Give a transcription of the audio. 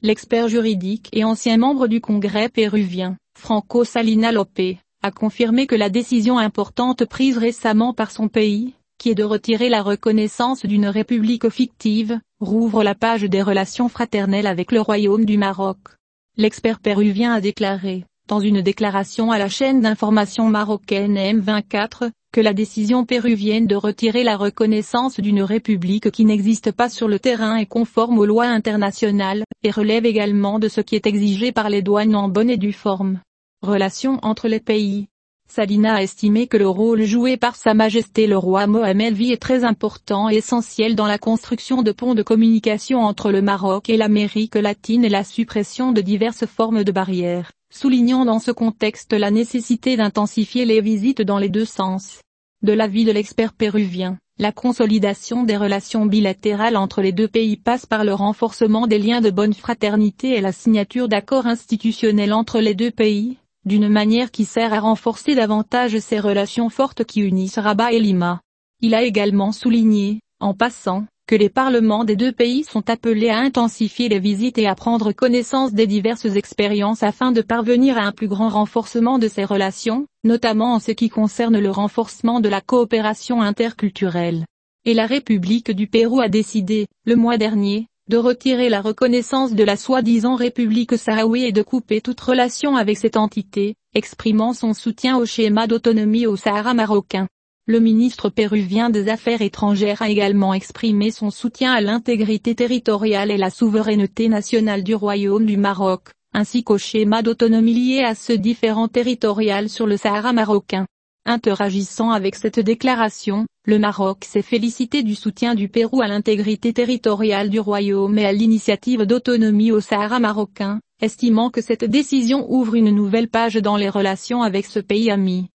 l'expert juridique et ancien membre du Congrès péruvien, Franco Salina Lopé, a confirmé que la décision importante prise récemment par son pays, qui est de retirer la reconnaissance d'une république fictive, rouvre la page des relations fraternelles avec le Royaume du Maroc. L'expert péruvien a déclaré, dans une déclaration à la chaîne d'information marocaine M24, que la décision péruvienne de retirer la reconnaissance d'une république qui n'existe pas sur le terrain est conforme aux lois internationales, et relève également de ce qui est exigé par les douanes en bonne et due forme. Relations entre les pays. Salina a estimé que le rôle joué par Sa Majesté le roi Mohammed V est très important et essentiel dans la construction de ponts de communication entre le Maroc et l'Amérique latine et la suppression de diverses formes de barrières, soulignant dans ce contexte la nécessité d'intensifier les visites dans les deux sens. De l'avis de l'expert péruvien, la consolidation des relations bilatérales entre les deux pays passe par le renforcement des liens de bonne fraternité et la signature d'accords institutionnels entre les deux pays, d'une manière qui sert à renforcer davantage ces relations fortes qui unissent Rabat et Lima. Il a également souligné, en passant, que les parlements des deux pays sont appelés à intensifier les visites et à prendre connaissance des diverses expériences afin de parvenir à un plus grand renforcement de ces relations, notamment en ce qui concerne le renforcement de la coopération interculturelle. Et la République du Pérou a décidé, le mois dernier, de retirer la reconnaissance de la soi-disant République sahraoui et de couper toute relation avec cette entité, exprimant son soutien au schéma d'autonomie au Sahara marocain. Le ministre péruvien des Affaires étrangères a également exprimé son soutien à l'intégrité territoriale et la souveraineté nationale du Royaume du Maroc, ainsi qu'au schéma d'autonomie lié à ce différend territorial sur le Sahara marocain. Interagissant avec cette déclaration, le Maroc s'est félicité du soutien du Pérou à l'intégrité territoriale du Royaume et à l'initiative d'autonomie au Sahara marocain, estimant que cette décision ouvre une nouvelle page dans les relations avec ce pays ami.